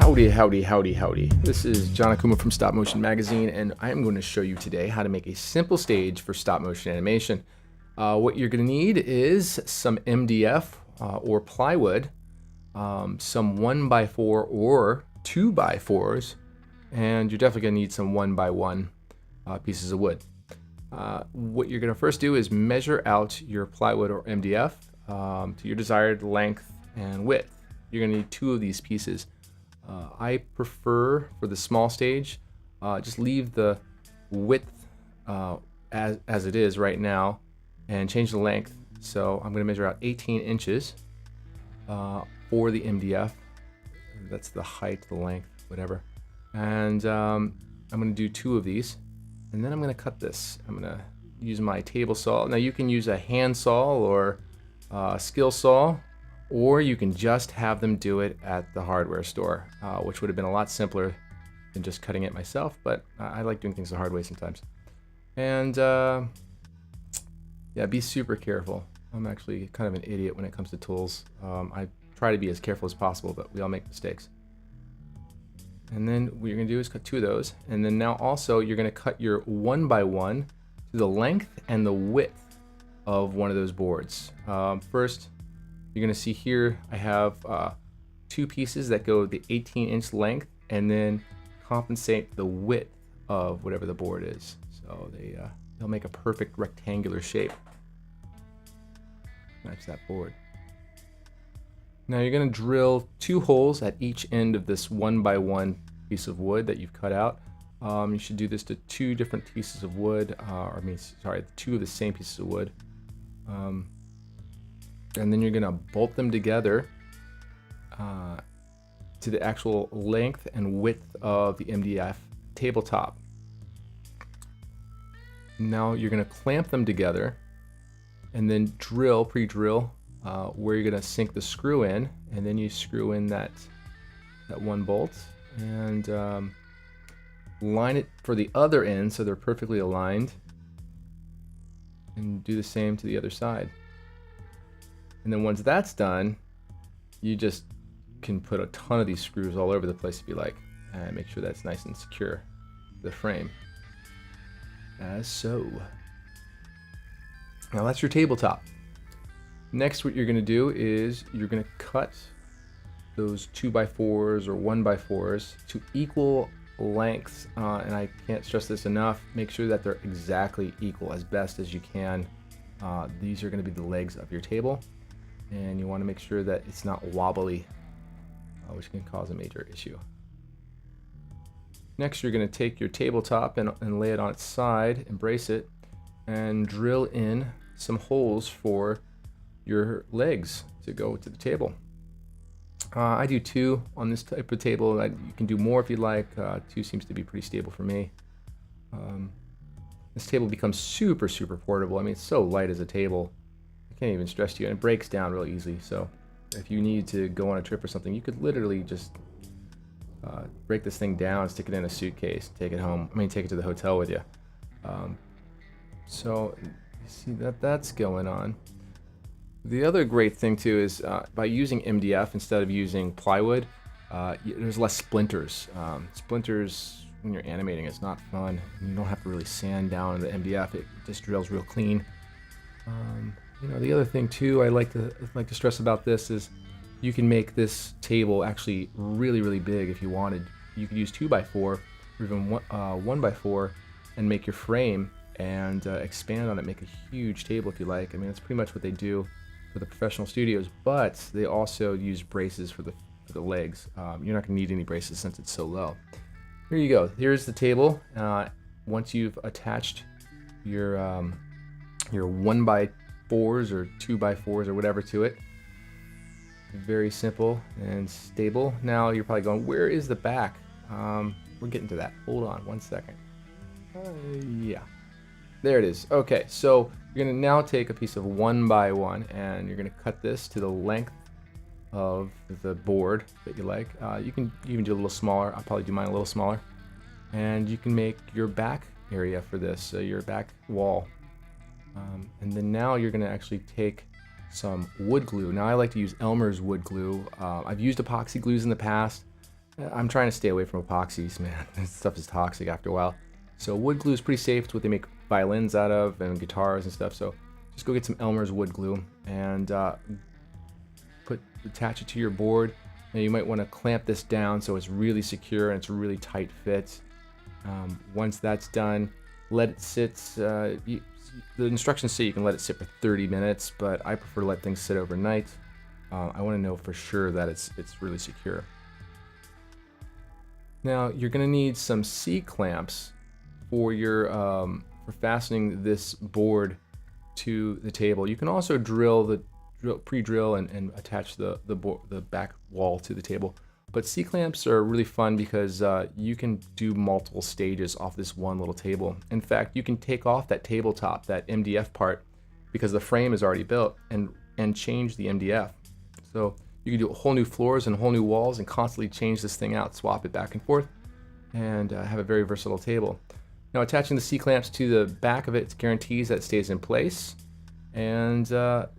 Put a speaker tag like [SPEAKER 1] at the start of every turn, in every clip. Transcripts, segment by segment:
[SPEAKER 1] Howdy, howdy, howdy, howdy. This is John Akuma from Stop Motion Magazine, and I am going to show you today how to make a simple stage for stop motion animation. What you're going to need is some MDF or plywood, some 1x4 or 2x4s, and you're definitely going to need some 1x1 pieces of wood. What you're going to first do is measure out your plywood or MDF to your desired length and width. You're going to need 2 of these pieces. I prefer, for the small stage, just leave the width as it is right now and change the length. So I'm going to measure out 18 inches for the MDF. That's the height, the length, whatever. And I'm going to do 2 of these. And then I'm going to cut this. I'm going to use my table saw. Now you can use a hand saw or a skill saw, or you can just have them do it at the hardware store, which would have been a lot simpler than just cutting it myself, but I like doing things the hard way sometimes. And yeah, be super careful. I'm actually kind of an idiot when it comes to tools. I try to be as careful as possible, but we all make mistakes. And then what you're going to do is cut 2 of those, and then now also you're going to cut your 1x1 to the length and the width of one of those boards. First, you're going to see here I have 2 pieces that go the 18-inch length and then compensate the width of whatever the board is. So they'll make a perfect rectangular shape. Match that board. Now you're going to drill 2 holes at each end of this 1x1 piece of wood that you've cut out. You should do this to 2 different pieces of wood, 2 of the same pieces of wood. And then you're going to bolt them together to the actual length and width of the MDF tabletop. Now you're going to clamp them together and then pre-drill where you're going to sink the screw in, and then you screw in that 1 bolt and line it for the other end so they're perfectly aligned, and do the same to the other side. And then once that's done, you just can put a ton of these screws all over the place if you like, and make sure that's nice and secure to the frame, as so. Now that's your tabletop. Next, what you're going to do is you're going to cut those 2x4s or 1x4s to equal lengths, and I can't stress this enough, make sure that they're exactly equal as best as you can. These are going to be the legs of your table, and you want to make sure that it's not wobbly, which can cause a major issue. Next, you're going to take your tabletop and lay it on its side, embrace it, and drill in some holes for your legs to go to the table. I do 2 on this type of table. You can do more if you like. 2 seems to be pretty stable for me. This table becomes super portable. I mean, it's so light as a table. I can't even stress to you, and it breaks down real easy. So if you need to go on a trip or something, you could literally just break this thing down, stick it in a suitcase, take it home. I mean, take it to the hotel with you. So you see that's going on. The other great thing too is by using MDF instead of using plywood, there's less splinters. Splinters when you're animating is not fun. You don't have to really sand down the MDF. It just drills real clean. You know, the other thing too I like to stress about this is you can make this table actually really big if you wanted. You could use 2x4 or even 1x4 and make your frame and expand on it, make a huge table if you like. I mean, that's pretty much what they do for the professional studios, but they also use braces for the legs. You're not going to need any braces since it's so low. Here you go. Here's the table. Once you've attached your 1x4s or 2x4s or whatever to it, very simple and stable. Now you're probably going, where is the back? We're getting to that. Hold on 1 second. Yeah. There it is. Okay, so you're going to now take a piece of 1x1 and you're going to cut this to the length of the board that you like. You can even do a little smaller. I'll probably do mine a little smaller. And you can make your back area for this, so your back wall. And then now you're going to actually take some wood glue. Now I like to use Elmer's wood glue. I've used epoxy glues in the past. I'm trying to stay away from epoxies, man. This stuff is toxic after a while. So wood glue is pretty safe. It's what they make violins out of and guitars and stuff. So just go get some Elmer's wood glue and attach it to your board. Now you might want to clamp this down so it's really secure and it's a really tight fit. Once that's done, let it sit. The instructions say you can let it sit for 30 minutes, but I prefer to let things sit overnight. I want to know for sure that it's really secure. Now you're going to need some C-clamps for your for fastening this board to the table. You can also pre-drill and attach the back wall to the table. But C-clamps are really fun because you can do multiple stages off this one little table. In fact, you can take off that tabletop, that MDF part, because the frame is already built, and change the MDF. So you can do whole new floors and whole new walls and constantly change this thing out, swap it back and forth, and have a very versatile table. Now attaching the C-clamps to the back of it guarantees that it stays in place. And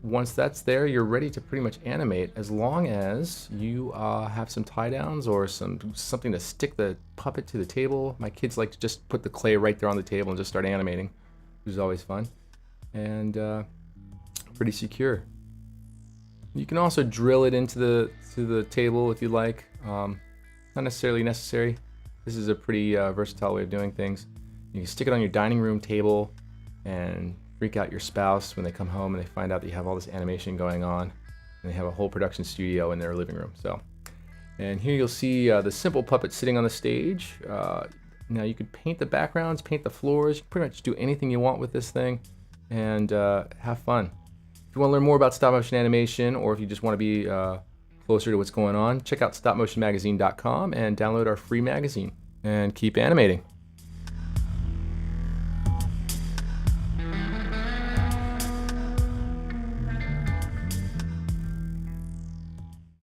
[SPEAKER 1] once that's there, you're ready to pretty much animate, as long as you have some tie downs or something to stick the puppet to the table. My kids like to just put the clay right there on the table and just start animating, which is always fun and pretty secure. You can also drill it into the table if you like. Not necessarily necessary. This is a pretty versatile way of doing things. You can stick it on your dining room table and freak out your spouse when they come home and they find out that you have all this animation going on, and they have a whole production studio in their living room. So, and here you'll see the simple puppet sitting on the stage. Now you could paint the backgrounds, paint the floors, you can pretty much do anything you want with this thing, and have fun. If you want to learn more about stop motion animation, or if you just want to be closer to what's going on, check out stopmotionmagazine.com and download our free magazine, and keep animating.